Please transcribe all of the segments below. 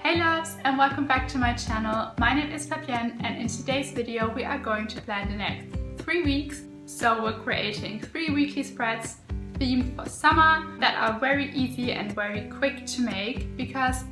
Hey loves, and welcome back to my channel. My name is Fabienne, and in today's video we are going to plan the next 3 weeks. So we're creating 3 weekly spreads themed for summer that are very easy and very quick to make, because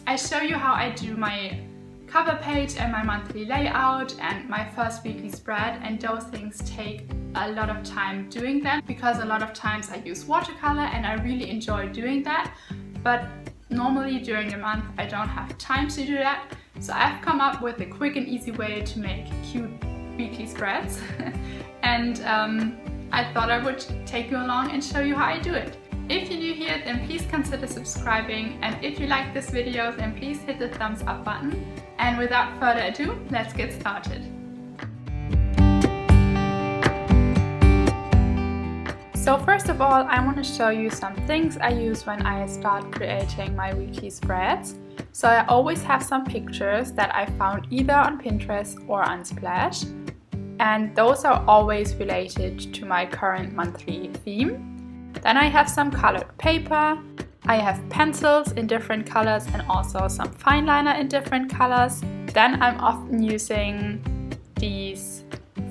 I show you how I do my cover page and my monthly layout and my first weekly spread, and those things take a lot of time doing them because a lot of times I use watercolor and I really enjoy doing that, but normally during the month I don't have time to do that. So I've come up with a quick and easy way to make cute weekly spreads and I thought I would take you along and show you how I do it. If you're new here, then please consider subscribing, and if you like this video, then please hit the thumbs up button. And without further ado, let's get started. So first of all, I want to show you some things I use when I start creating my weekly spreads. So I always have some pictures that I found either on Pinterest or on Splash, and those are always related to my current monthly theme. Then I have some colored paper, I have pencils in different colors and also some fine liner in different colors. Then I'm often using these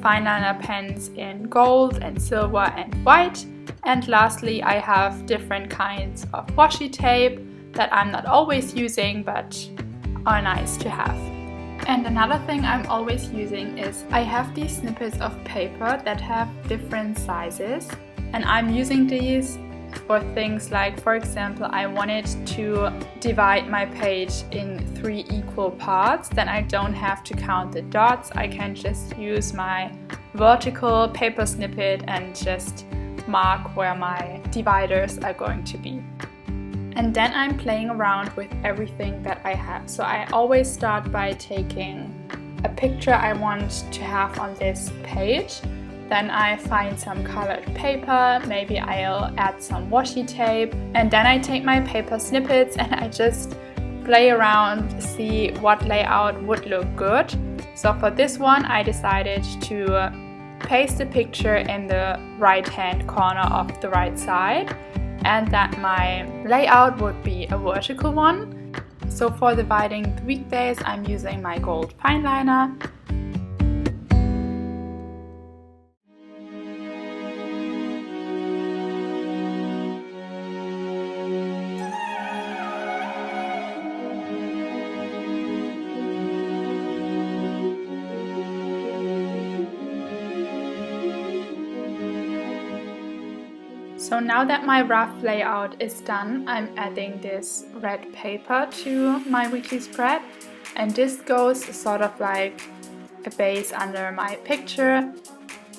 fine liner pens in gold and silver and white. And lastly, I have different kinds of washi tape that I'm not always using but are nice to have. And another thing I'm always using is I have these snippets of paper that have different sizes, and I'm using these for things like, for example, I wanted to divide my page in 3 equal parts. Then I don't have to count the dots. I can just use my vertical paper snippet and just mark where my dividers are going to be. And then I'm playing around with everything that I have. So I always start by taking a picture I want to have on this page. Then I find some colored paper, maybe I'll add some washi tape, and then I take my paper snippets and I just play around, see what layout would look good. So for this one I decided to paste the picture in the right hand corner of the right side, and that my layout would be a vertical one. So for dividing the weekdays I'm using my gold fine liner. So now that my rough layout is done, I'm adding this red paper to my weekly spread, and this goes sort of like a base under my picture.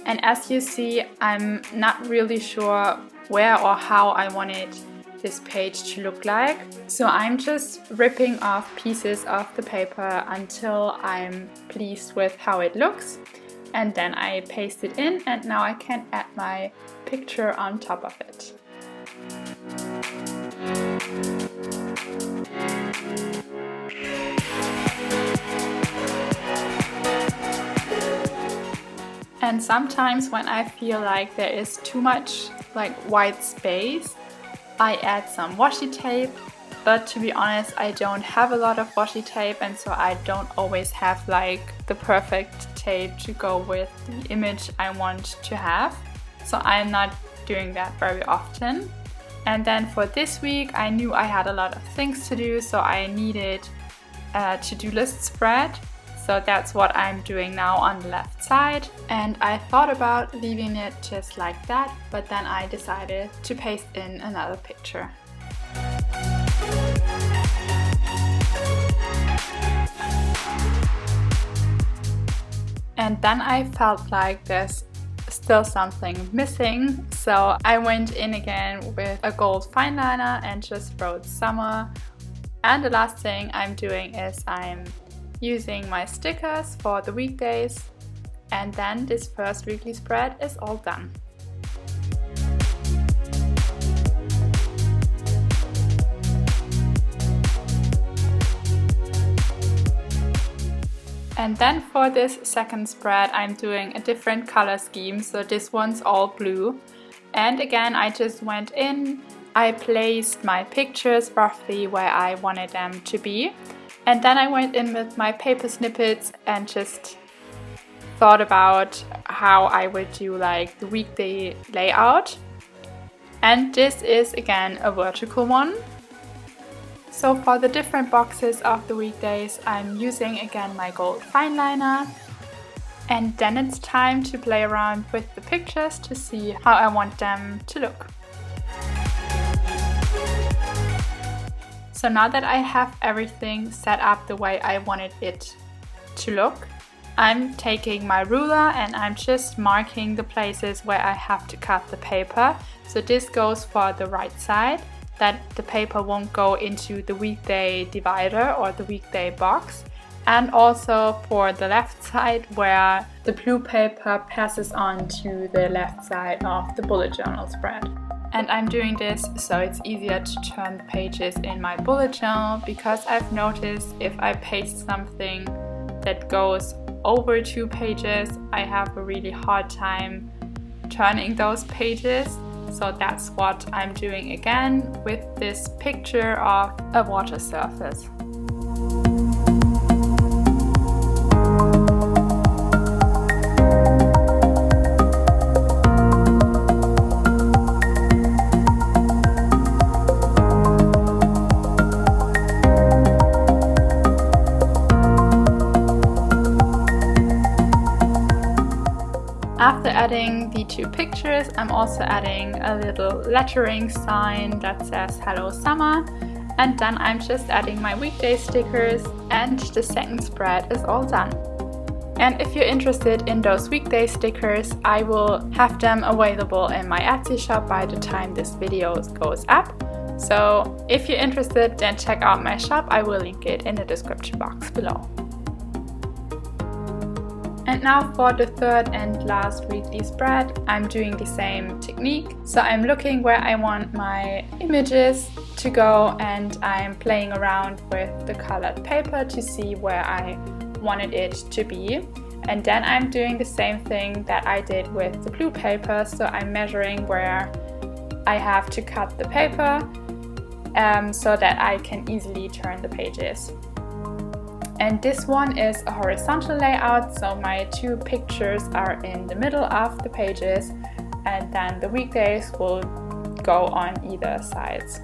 And as you see, I'm not really sure where or how I wanted this page to look like. So I'm just ripping off pieces of the paper until I'm pleased with how it looks. And then I paste it in, and now I can add my picture on top of it. And sometimes when I feel like there is too much like white space, I add some washi tape. But to be honest, I don't have a lot of washi tape, and so I don't always have like the perfect tape to go with the image I want to have. So I'm not doing that very often. And then for this week, I knew I had a lot of things to do, so I needed a to-do list spread. So that's what I'm doing now on the left side. And I thought about leaving it just like that, but then I decided to paste in another picture. And then I felt like there's still something missing, so I went in again with a gold fine liner and just wrote summer. And the last thing I'm doing is I'm using my stickers for the weekdays, and then this first weekly spread is all done. And then for this second spread I'm doing a different color scheme, so this one's all blue. And again I just went in I placed my pictures roughly where I wanted them to be, and then I went in with my paper snippets and just thought about how I would do like the weekday layout. And this is again a vertical one. So for the different boxes of the weekdays, I'm using again my gold fine liner. And then it's time to play around with the pictures to see how I want them to look. So now that I have everything set up the way I wanted it to look, I'm taking my ruler and I'm just marking the places where I have to cut the paper. So this goes for the right side, that the paper won't go into the weekday divider or the weekday box. And also for the left side where the blue paper passes on to the left side of the bullet journal spread. And I'm doing this so it's easier to turn the pages in my bullet journal, because I've noticed if I paste something that goes over 2 pages, I have a really hard time turning those pages. So that's what I'm doing again with this picture of a water surface. After adding the 2 pictures, I'm also adding a little lettering sign that says Hello Summer, and then I'm just adding my weekday stickers, and the second spread is all done. And if you're interested in those weekday stickers, I will have them available in my Etsy shop by the time this video goes up. So if you're interested, then check out my shop. I will link it in the description box below. And now for the third and last weekly spread, I'm doing the same technique. So I'm looking where I want my images to go, and I'm playing around with the colored paper to see where I wanted it to be. And then I'm doing the same thing that I did with the blue paper. So I'm measuring where I have to cut the paper so that I can easily turn the pages. And this one is a horizontal layout, so my 2 pictures are in the middle of the pages, and then the weekdays will go on either sides.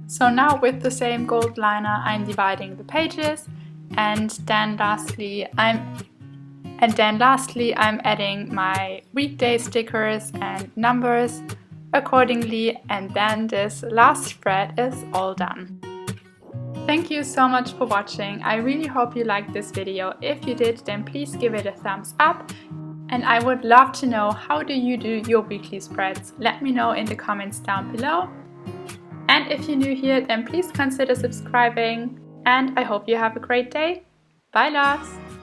So now with the same gold liner, I'm dividing the pages, and then lastly I'm adding my weekday stickers and numbers accordingly, and then this last spread is all done. Thank you so much for watching. I really hope you liked this video. If you did, then please give it a thumbs up. And I would love to know, how do you do your weekly spreads? Let me know in the comments down below. And if you're new here, then please consider subscribing. And I hope you have a great day. Bye, loves!